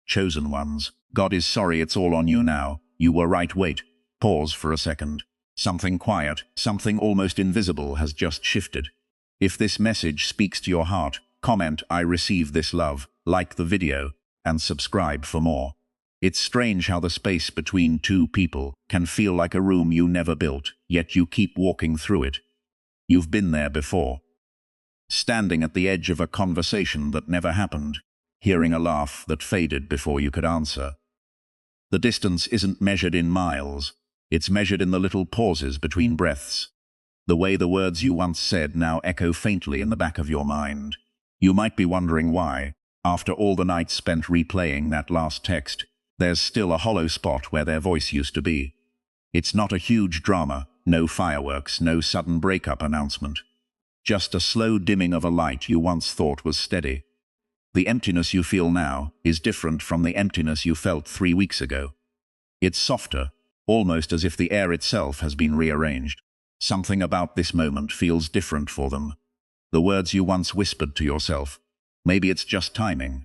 chosen ones. God is sorry, it's all on you now. You were right, wait. Pause for a second. Something quiet, something almost invisible has just shifted. If this message speaks to your heart, comment "I receive this love," like the video, and subscribe for more. It's strange how the space between two people can feel like a room you never built, yet you keep walking through it. You've been there before. Standing at the edge of a conversation that never happened, hearing a laugh that faded before you could answer. The distance isn't measured in miles, it's measured in the little pauses between breaths. The way the words you once said now echo faintly in the back of your mind. You might be wondering why, after all the nights spent replaying that last text, there's still a hollow spot where their voice used to be. It's not a huge drama, no fireworks, no sudden breakup announcement. Just a slow dimming of a light you once thought was steady. The emptiness you feel now is different from the emptiness you felt 3 weeks ago. It's softer, almost as if the air itself has been rearranged. Something about this moment feels different for them. The words you once whispered to yourself, maybe it's just timing,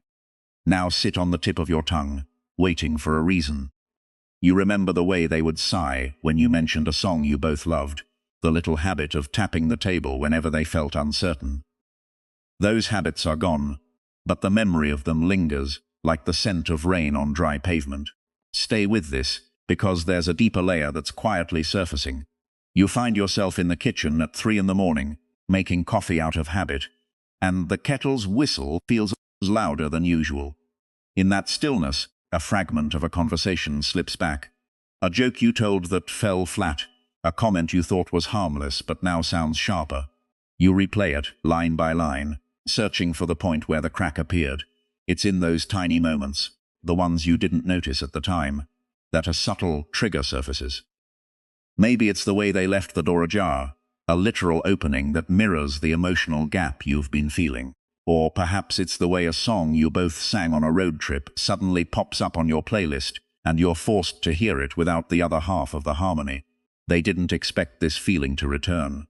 now sit on the tip of your tongue, waiting for a reason. You remember the way they would sigh when you mentioned a song you both loved, the little habit of tapping the table whenever they felt uncertain. Those habits are gone, but the memory of them lingers, like the scent of rain on dry pavement. Stay with this, because there's a deeper layer that's quietly surfacing. You find yourself in the kitchen at 3 in the morning, making coffee out of habit, and the kettle's whistle feels louder than usual. In that stillness, a fragment of a conversation slips back. A joke you told that fell flat, a comment you thought was harmless but now sounds sharper. You replay it, line by line, searching for the point where the crack appeared. It's in those tiny moments, the ones you didn't notice at the time, that a subtle trigger surfaces. Maybe it's the way they left the door ajar, a literal opening that mirrors the emotional gap you've been feeling. Or perhaps it's the way a song you both sang on a road trip suddenly pops up on your playlist, and you're forced to hear it without the other half of the harmony. They didn't expect this feeling to return.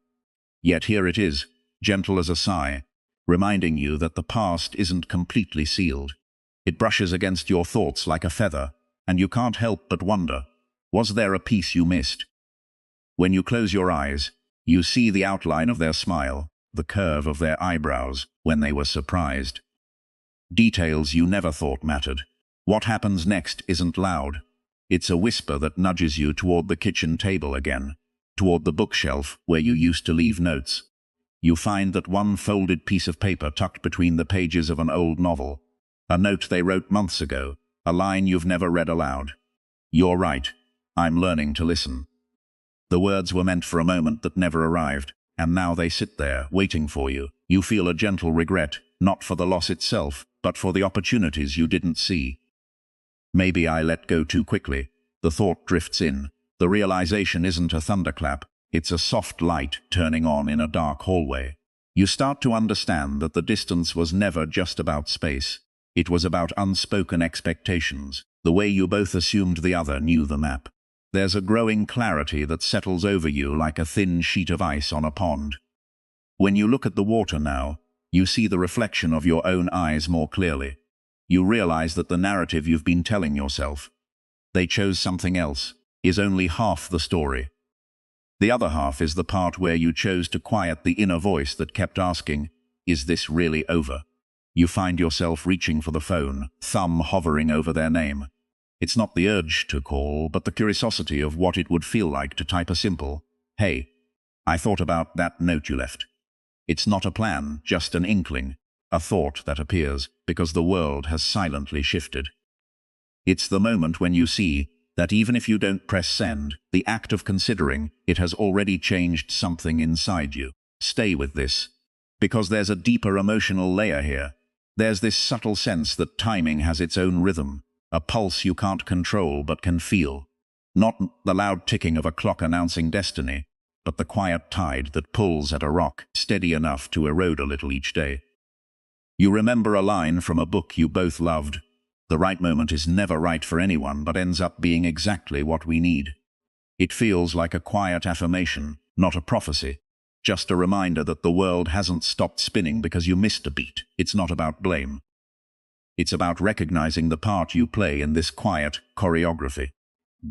Yet here it is, gentle as a sigh, reminding you that the past isn't completely sealed. It brushes against your thoughts like a feather, and you can't help but wonder, was there a piece you missed? When you close your eyes, you see the outline of their smile, the curve of their eyebrows when they were surprised. Details you never thought mattered. What happens next isn't loud. It's a whisper that nudges you toward the kitchen table again, toward the bookshelf where you used to leave notes. You find that one folded piece of paper tucked between the pages of an old novel, a note they wrote months ago, a line you've never read aloud. "You're right. I'm learning to listen." The words were meant for a moment that never arrived, and now they sit there, waiting for you. You feel a gentle regret, not for the loss itself, but for the opportunities you didn't see. Maybe I let go too quickly. The thought drifts in. The realization isn't a thunderclap, it's a soft light turning on in a dark hallway. You start to understand that the distance was never just about space. It was about unspoken expectations, the way you both assumed the other knew the map. There's a growing clarity that settles over you like a thin sheet of ice on a pond. When you look at the water now, you see the reflection of your own eyes more clearly. You realize that the narrative you've been telling yourself, "They chose something else," is only half the story. The other half is the part where you chose to quiet the inner voice that kept asking, "Is this really over?" You find yourself reaching for the phone, thumb hovering over their name. It's not the urge to call, but the curiosity of what it would feel like to type a simple, "Hey, I thought about that note you left." It's not a plan, just an inkling, a thought that appears because the world has silently shifted. It's the moment when you see that even if you don't press send, the act of considering it has already changed something inside you. Stay with this, because there's a deeper emotional layer here. There's this subtle sense that timing has its own rhythm, a pulse you can't control but can feel. Not the loud ticking of a clock announcing destiny, but the quiet tide that pulls at a rock, steady enough to erode a little each day. You remember a line from a book you both loved. The right moment is never right for anyone, but ends up being exactly what we need. It feels like a quiet affirmation, not a prophecy. Just a reminder that the world hasn't stopped spinning because you missed a beat. It's not about blame. It's about recognizing the part you play in this quiet choreography.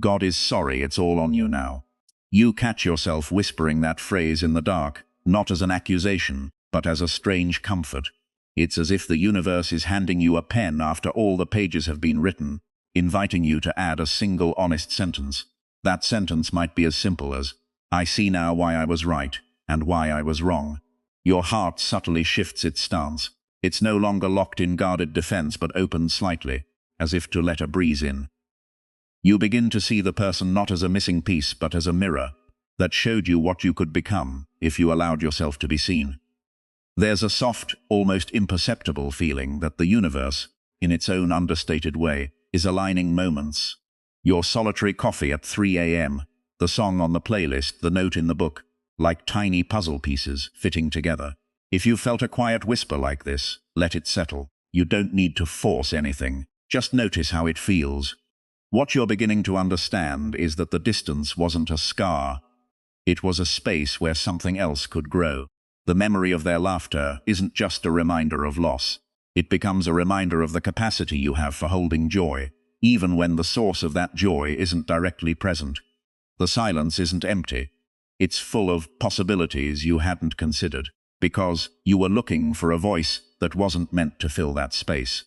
God is sorry, it's all on you now. You catch yourself whispering that phrase in the dark, not as an accusation, but as a strange comfort. It's as if the universe is handing you a pen after all the pages have been written, inviting you to add a single honest sentence. That sentence might be as simple as, "I see now why I was right, and why I was wrong." Your heart subtly shifts its stance. It's no longer locked in guarded defense, but opened slightly, as if to let a breeze in. You begin to see the person not as a missing piece, but as a mirror that showed you what you could become if you allowed yourself to be seen. There's a soft, almost imperceptible feeling that the universe, in its own understated way, is aligning moments. Your solitary coffee at 3 a.m., the song on the playlist, the note in the book, like tiny puzzle pieces fitting together. If you felt a quiet whisper like this, let it settle. You don't need to force anything. Just notice how it feels. What you're beginning to understand is that the distance wasn't a scar. It was a space where something else could grow. The memory of their laughter isn't just a reminder of loss. It becomes a reminder of the capacity you have for holding joy, even when the source of that joy isn't directly present. The silence isn't empty. It's full of possibilities you hadn't considered, because you were looking for a voice that wasn't meant to fill that space.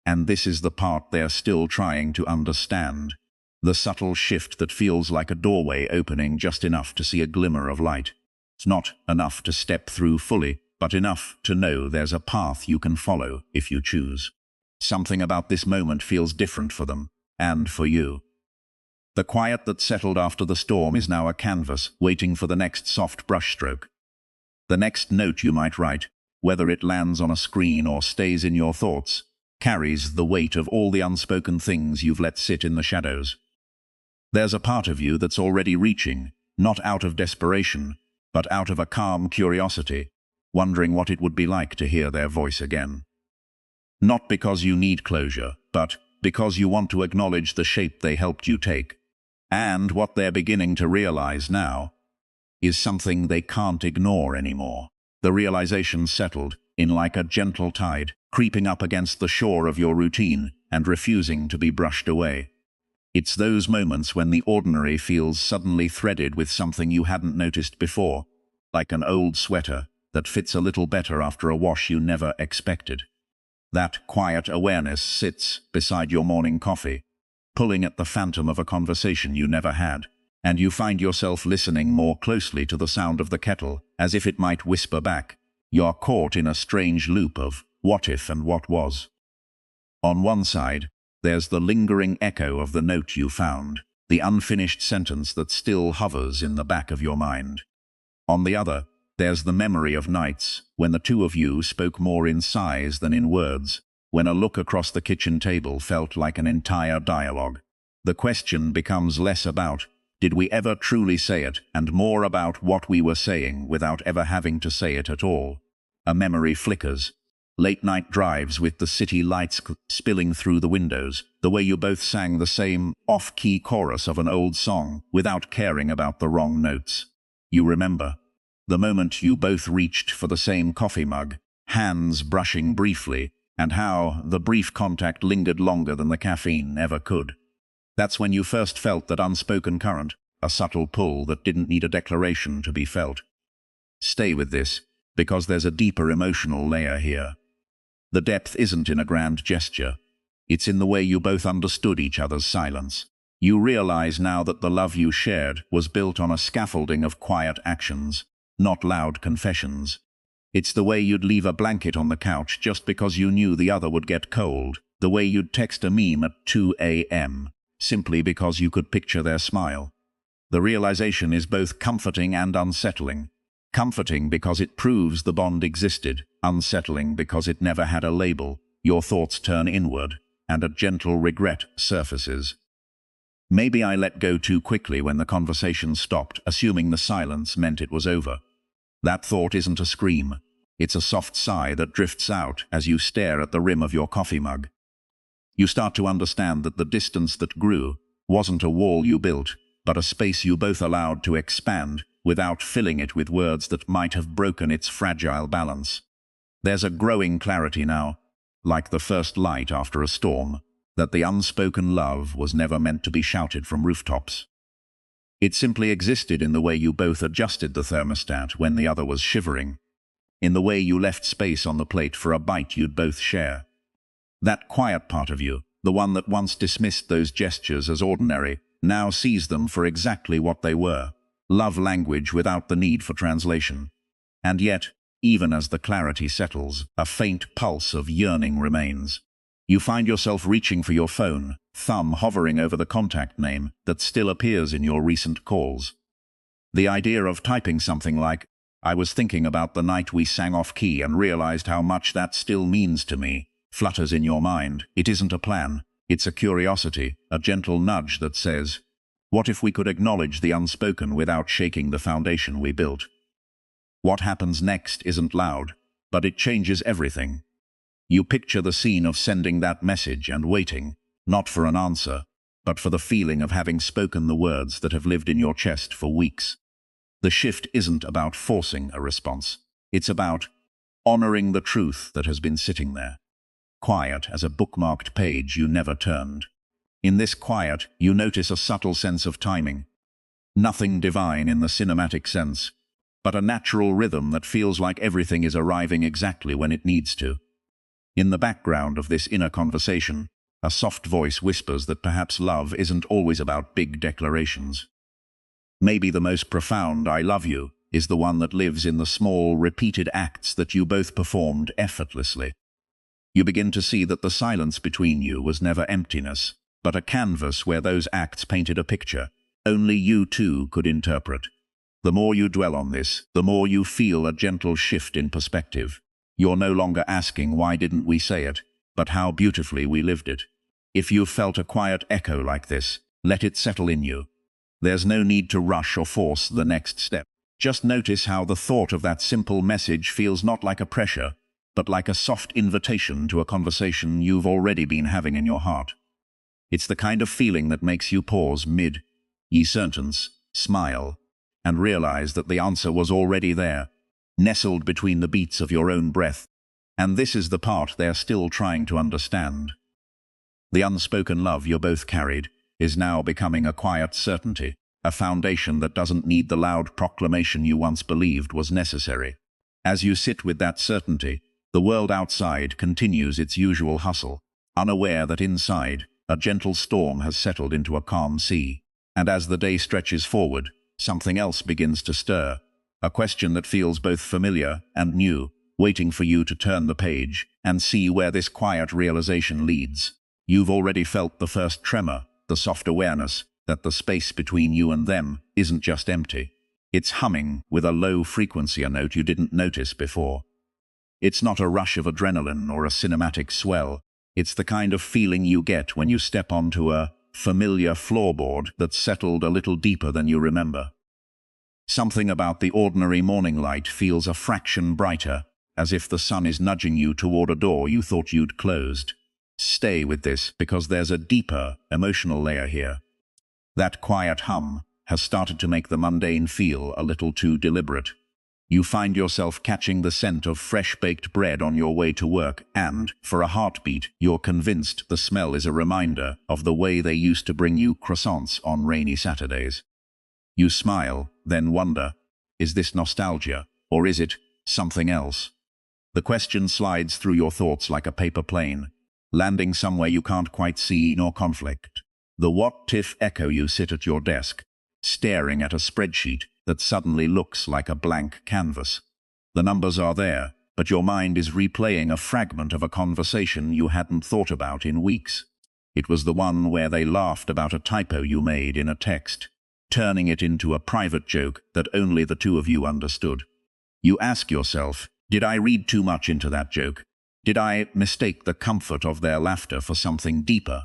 And this is the part they're still trying to understand. The subtle shift that feels like a doorway opening just enough to see a glimmer of light. It's not enough to step through fully, but enough to know there's a path you can follow if you choose. Something about this moment feels different for them, and for you. The quiet that settled after the storm is now a canvas, waiting for the next soft brushstroke. The next note you might write, whether it lands on a screen or stays in your thoughts, carries the weight of all the unspoken things you've let sit in the shadows. There's a part of you that's already reaching, not out of desperation, but out of a calm curiosity, wondering what it would be like to hear their voice again. Not because you need closure, but because you want to acknowledge the shape they helped you take. And what they're beginning to realize now is something they can't ignore anymore. The realization settled in like a gentle tide, creeping up against the shore of your routine and refusing to be brushed away. It's those moments when the ordinary feels suddenly threaded with something you hadn't noticed before, like an old sweater that fits a little better after a wash you never expected. That quiet awareness sits beside your morning coffee, pulling at the phantom of a conversation you never had, and you find yourself listening more closely to the sound of the kettle, as if it might whisper back. You're caught in a strange loop of what if and what was. On one side, there's the lingering echo of the note you found, the unfinished sentence that still hovers in the back of your mind. On the other, there's the memory of nights when the two of you spoke more in sighs than in words, when a look across the kitchen table felt like an entire dialogue. The question becomes less about, did we ever truly say it, and more about what we were saying without ever having to say it at all. A memory flickers. Late-night drives with the city lights spilling through the windows, the way you both sang the same off-key chorus of an old song without caring about the wrong notes. You remember the moment you both reached for the same coffee mug, hands brushing briefly, and how the brief contact lingered longer than the caffeine ever could. That's when you first felt that unspoken current, a subtle pull that didn't need a declaration to be felt. Stay with this, because there's a deeper emotional layer here. The depth isn't in a grand gesture. It's in the way you both understood each other's silence. You realize now that the love you shared was built on a scaffolding of quiet actions, not loud confessions. It's the way you'd leave a blanket on the couch just because you knew the other would get cold, the way you'd text a meme at 2 a.m., simply because you could picture their smile. The realization is both comforting and unsettling. Comforting because it proves the bond existed, unsettling because it never had a label. Your thoughts turn inward, and a gentle regret surfaces. Maybe I let go too quickly when the conversation stopped, assuming the silence meant it was over. That thought isn't a scream. It's a soft sigh that drifts out as you stare at the rim of your coffee mug. You start to understand that the distance that grew wasn't a wall you built, but a space you both allowed to expand without filling it with words that might have broken its fragile balance. There's a growing clarity now, like the first light after a storm, that the unspoken love was never meant to be shouted from rooftops. It simply existed in the way you both adjusted the thermostat when the other was shivering, in the way you left space on the plate for a bite you'd both share. That quiet part of you, the one that once dismissed those gestures as ordinary, now sees them for exactly what they were, love language without the need for translation. And yet, even as the clarity settles, a faint pulse of yearning remains. You find yourself reaching for your phone, thumb hovering over the contact name that still appears in your recent calls. The idea of typing something like, "I was thinking about the night we sang off key and realized how much that still means to me," flutters in your mind. It isn't a plan. It's a curiosity, a gentle nudge that says, what if we could acknowledge the unspoken without shaking the foundation we built? What happens next isn't loud, but it changes everything. You picture the scene of sending that message and waiting, not for an answer, but for the feeling of having spoken the words that have lived in your chest for weeks. The shift isn't about forcing a response. It's about honoring the truth that has been sitting there, quiet as a bookmarked page you never turned. In this quiet, you notice a subtle sense of timing. Nothing divine in the cinematic sense, but a natural rhythm that feels like everything is arriving exactly when it needs to. In the background of this inner conversation, a soft voice whispers that perhaps love isn't always about big declarations. Maybe the most profound "I love you" is the one that lives in the small, repeated acts that you both performed effortlessly. You begin to see that the silence between you was never emptiness, but a canvas where those acts painted a picture only you two could interpret. The more you dwell on this, the more you feel a gentle shift in perspective. You're no longer asking "why didn't we say it?" but "how beautifully we lived it." If you've felt a quiet echo like this, let it settle in you. There's no need to rush or force the next step. Just notice how the thought of that simple message feels not like a pressure, but like a soft invitation to a conversation you've already been having in your heart. It's the kind of feeling that makes you pause mid-ye sentence, smile, and realize that the answer was already there, nestled between the beats of your own breath. And this is the part they're still trying to understand. The unspoken love you both carried is now becoming a quiet certainty, a foundation that doesn't need the loud proclamation you once believed was necessary. As you sit with that certainty, the world outside continues its usual hustle, unaware that inside, a gentle storm has settled into a calm sea. And as the day stretches forward, something else begins to stir, a question that feels both familiar and new, waiting for you to turn the page and see where this quiet realization leads. You've already felt the first tremor, the soft awareness that the space between you and them isn't just empty. It's humming with a low frequency, a note you didn't notice before. It's not a rush of adrenaline or a cinematic swell. It's the kind of feeling you get when you step onto a familiar floorboard that's settled a little deeper than you remember. Something about the ordinary morning light feels a fraction brighter, as if the sun is nudging you toward a door you thought you'd closed. Stay with this, because there's a deeper, emotional layer here. That quiet hum has started to make the mundane feel a little too deliberate. You find yourself catching the scent of fresh-baked bread on your way to work, and, for a heartbeat, you're convinced the smell is a reminder of the way they used to bring you croissants on rainy Saturdays. You smile, then wonder, is this nostalgia, or is it something else? The question slides through your thoughts like a paper plane, landing somewhere you can't quite see nor conflict. The what-if echo. You sit at your desk, staring at a spreadsheet that suddenly looks like a blank canvas. The numbers are there, but your mind is replaying a fragment of a conversation you hadn't thought about in weeks. It was the one where they laughed about a typo you made in a text, turning it into a private joke that only the two of you understood. You ask yourself, did I read too much into that joke? Did I mistake the comfort of their laughter for something deeper?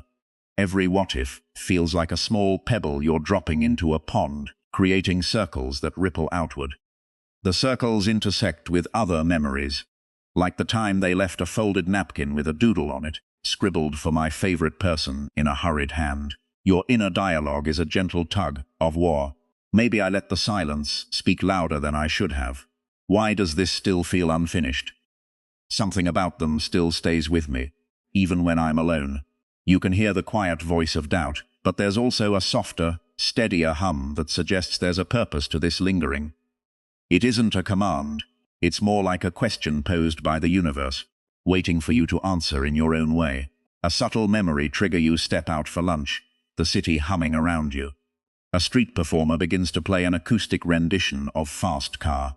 Every what-if feels like a small pebble you're dropping into a pond, creating circles that ripple outward. The circles intersect with other memories, like the time they left a folded napkin with a doodle on it, scribbled "for my favorite person" in a hurried hand. Your inner dialogue is a gentle tug of war. Maybe I let the silence speak louder than I should have. Why does this still feel unfinished? Something about them still stays with me, even when I'm alone. You can hear the quiet voice of doubt, but there's also a softer, steadier hum that suggests there's a purpose to this lingering. It isn't a command. It's more like a question posed by the universe, waiting for you to answer in your own way. A subtle memory trigger you step out for lunch, the city humming around you. A street performer begins to play an acoustic rendition of Fast Car.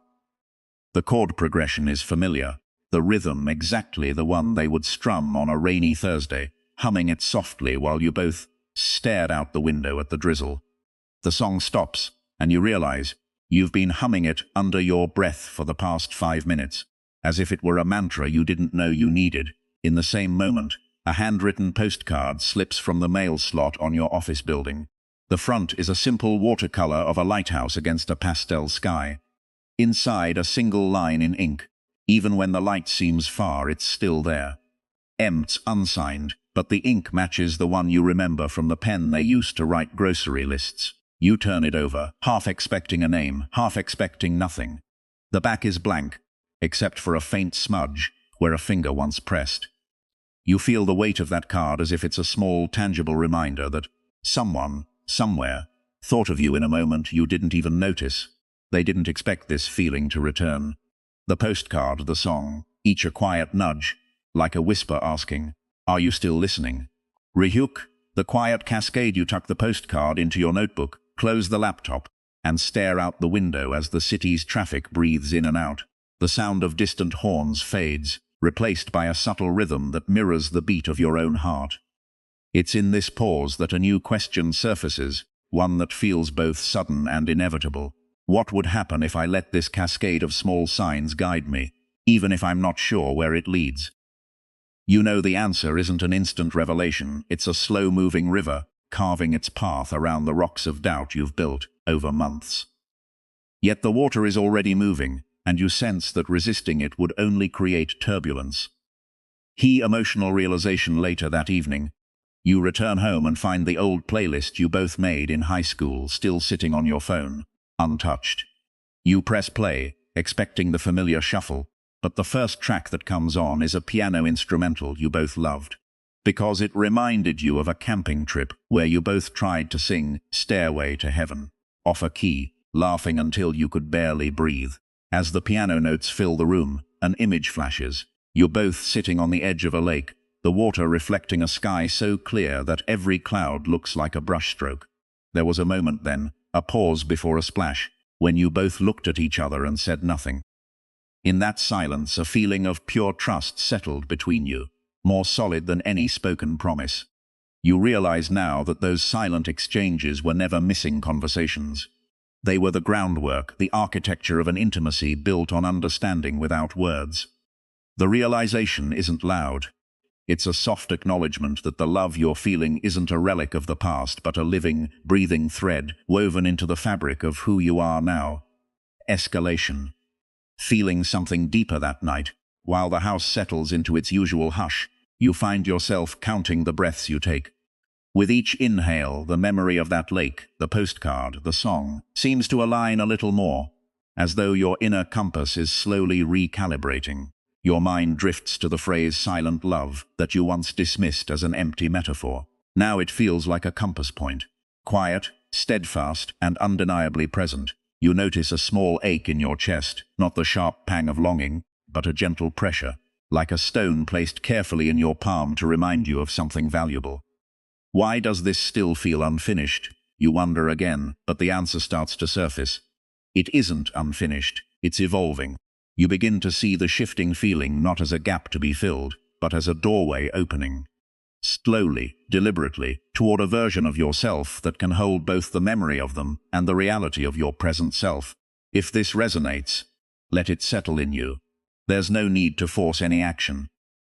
The chord progression is familiar, the rhythm exactly the one they would strum on a rainy Thursday, humming it softly while you both stared out the window at the drizzle. The song stops, and you realize you've been humming it under your breath for the past 5 minutes, as if it were a mantra you didn't know you needed. In the same moment, a handwritten postcard slips from the mail slot on your office building. The front is a simple watercolor of a lighthouse against a pastel sky. Inside, a single line in ink. Even when the light seems far, it's still there. It's unsigned, but the ink matches the one you remember from the pen they used to write grocery lists. You turn it over, half expecting a name, half expecting nothing. The back is blank, except for a faint smudge where a finger once pressed. You feel the weight of that card as if it's a small, tangible reminder that someone, somewhere, thought of you in a moment you didn't even notice. They didn't expect this feeling to return. The postcard, the song, each a quiet nudge, like a whisper asking, "Are you still listening?" Ryuk, the quiet cascade. You tuck the postcard into your notebook, close the laptop, and stare out the window as the city's traffic breathes in and out. The sound of distant horns fades, replaced by a subtle rhythm that mirrors the beat of your own heart. It's in this pause that a new question surfaces, one that feels both sudden and inevitable. What would happen if I let this cascade of small signs guide me, even if I'm not sure where it leads? You know the answer isn't an instant revelation, it's a slow-moving river, carving its path around the rocks of doubt you've built over months. Yet the water is already moving, and you sense that resisting it would only create turbulence. Emotional realization later that evening. You return home and find the old playlist you both made in high school still sitting on your phone, untouched. You press play, expecting the familiar shuffle, but the first track that comes on is a piano instrumental you both loved, because it reminded you of a camping trip where you both tried to sing Stairway to Heaven, off a key, laughing until you could barely breathe. As the piano notes fill the room, an image flashes. You're both sitting on the edge of a lake, the water reflecting a sky so clear that every cloud looks like a brushstroke. There was a moment then, a pause before a splash, when you both looked at each other and said nothing. In that silence, a feeling of pure trust settled between you, more solid than any spoken promise. You realize now that those silent exchanges were never missing conversations. They were the groundwork, the architecture of an intimacy built on understanding without words. The realization isn't loud. It's a soft acknowledgement that the love you're feeling isn't a relic of the past, but a living, breathing thread woven into the fabric of who you are now. Escalation. Feeling something deeper that night, while the house settles into its usual hush, you find yourself counting the breaths you take. With each inhale, the memory of that lake, the postcard, the song, seems to align a little more, as though your inner compass is slowly recalibrating. Your mind drifts to the phrase silent love that you once dismissed as an empty metaphor. Now it feels like a compass point. Quiet, steadfast, and undeniably present. You notice a small ache in your chest, not the sharp pang of longing, but a gentle pressure, like a stone placed carefully in your palm to remind you of something valuable. Why does this still feel unfinished? You wonder again, but the answer starts to surface. It isn't unfinished, it's evolving. You begin to see the shifting feeling not as a gap to be filled, but as a doorway opening. Slowly, deliberately, toward a version of yourself that can hold both the memory of them and the reality of your present self. If this resonates, let it settle in you. There's no need to force any action.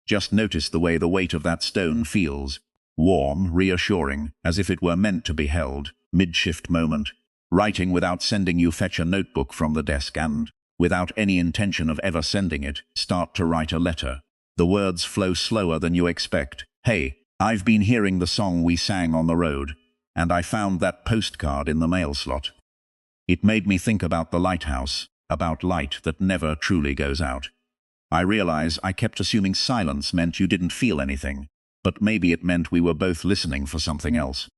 Just notice the way the weight of that stone feels. Warm, reassuring, as if it were meant to be held, mid-shift moment. Writing without sending. You fetch a notebook from the desk and, without any intention of ever sending it, start to write a letter. The words flow slower than you expect. Hey, I've been hearing the song we sang on the road, and I found that postcard in the mail slot. It made me think about the lighthouse, about light that never truly goes out. I realize I kept assuming silence meant you didn't feel anything, but maybe it meant we were both listening for something else.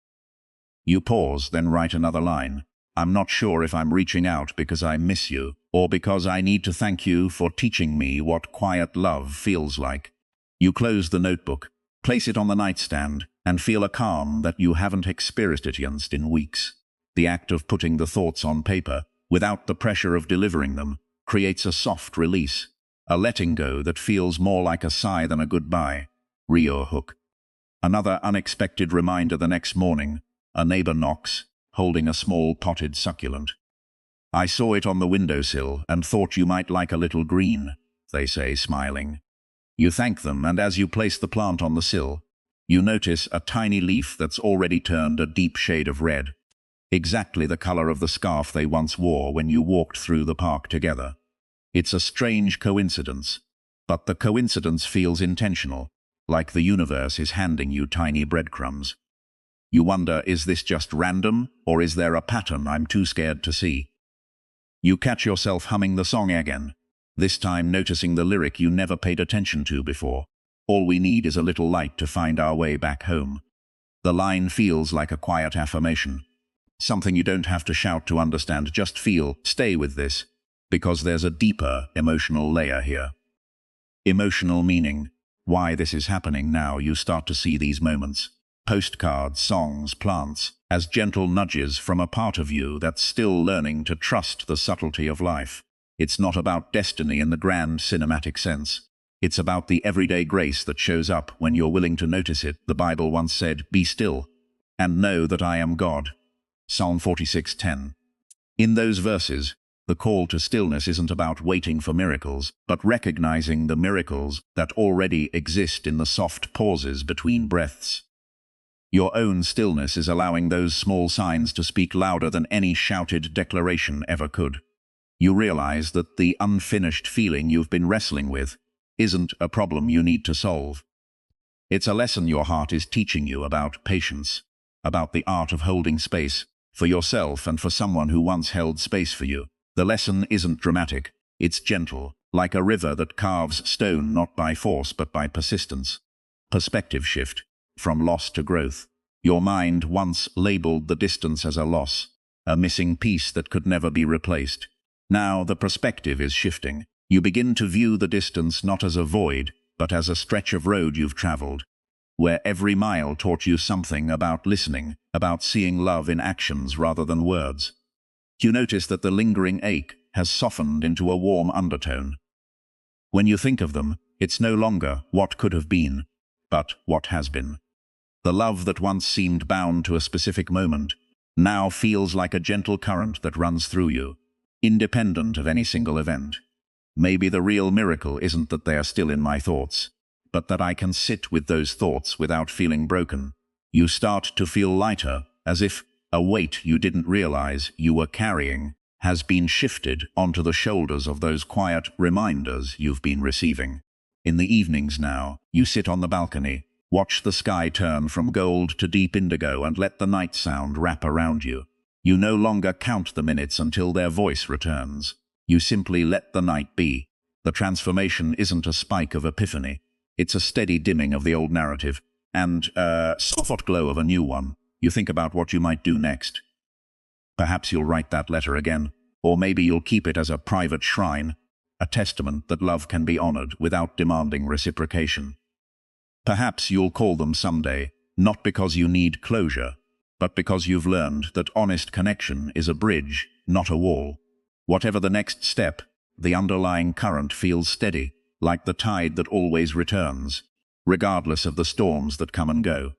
You pause, then write another line. I'm not sure if I'm reaching out because I miss you, or because I need to thank you for teaching me what quiet love feels like. You close the notebook, place it on the nightstand, and feel a calm that you haven't experienced in weeks. The act of putting the thoughts on paper, without the pressure of delivering them, creates a soft release, a letting go that feels more like a sigh than a goodbye. Rio Hook. Another unexpected reminder the next morning. A neighbor knocks, holding a small potted succulent. I saw it on the windowsill and thought you might like a little green, they say, smiling. You thank them, and as you place the plant on the sill, you notice a tiny leaf that's already turned a deep shade of red, exactly the color of the scarf they once wore when you walked through the park together. It's a strange coincidence, but the coincidence feels intentional, like the universe is handing you tiny breadcrumbs. You wonder, is this just random, or is there a pattern I'm too scared to see? You catch yourself humming the song again, this time noticing the lyric you never paid attention to before. All we need is a little light to find our way back home. The line feels like a quiet affirmation, something you don't have to shout to understand, just feel. Stay with this, because there's a deeper emotional layer here. Emotional meaning. Why this is happening now. You start to see these moments, postcards, songs, plants, as gentle nudges from a part of you that's still learning to trust the subtlety of life. It's not about destiny in the grand cinematic sense. It's about the everyday grace that shows up when you're willing to notice it. The Bible once said, "Be still, and know that I am God." Psalm 46:10. In those verses, the call to stillness isn't about waiting for miracles, but recognizing the miracles that already exist in the soft pauses between breaths. Your own stillness is allowing those small signs to speak louder than any shouted declaration ever could. You realize that the unfinished feeling you've been wrestling with isn't a problem you need to solve. It's a lesson your heart is teaching you about patience, about the art of holding space for yourself and for someone who once held space for you. The lesson isn't dramatic, it's gentle, like a river that carves stone not by force but by persistence. Perspective shift. From loss to growth. Your mind once labeled the distance as a loss, a missing piece that could never be replaced. Now the perspective is shifting. You begin to view the distance not as a void, but as a stretch of road you've traveled, where every mile taught you something about listening, about seeing love in actions rather than words. You notice that the lingering ache has softened into a warm undertone. When you think of them, it's no longer what could have been, but what has been. The love that once seemed bound to a specific moment now feels like a gentle current that runs through you, independent of any single event. Maybe the real miracle isn't that they are still in my thoughts, but that I can sit with those thoughts without feeling broken. You start to feel lighter, as if a weight you didn't realize you were carrying has been shifted onto the shoulders of those quiet reminders you've been receiving. In the evenings now, you sit on the balcony, watch the sky turn from gold to deep indigo and let the night sound wrap around you. You no longer count the minutes until their voice returns. You simply let the night be. The transformation isn't a spike of epiphany. It's a steady dimming of the old narrative, and a soft glow of a new one. You think about what you might do next. Perhaps you'll write that letter again, or maybe you'll keep it as a private shrine, a testament that love can be honored without demanding reciprocation. Perhaps you'll call them someday, not because you need closure, but because you've learned that honest connection is a bridge, not a wall. Whatever the next step, the underlying current feels steady, like the tide that always returns, regardless of the storms that come and go.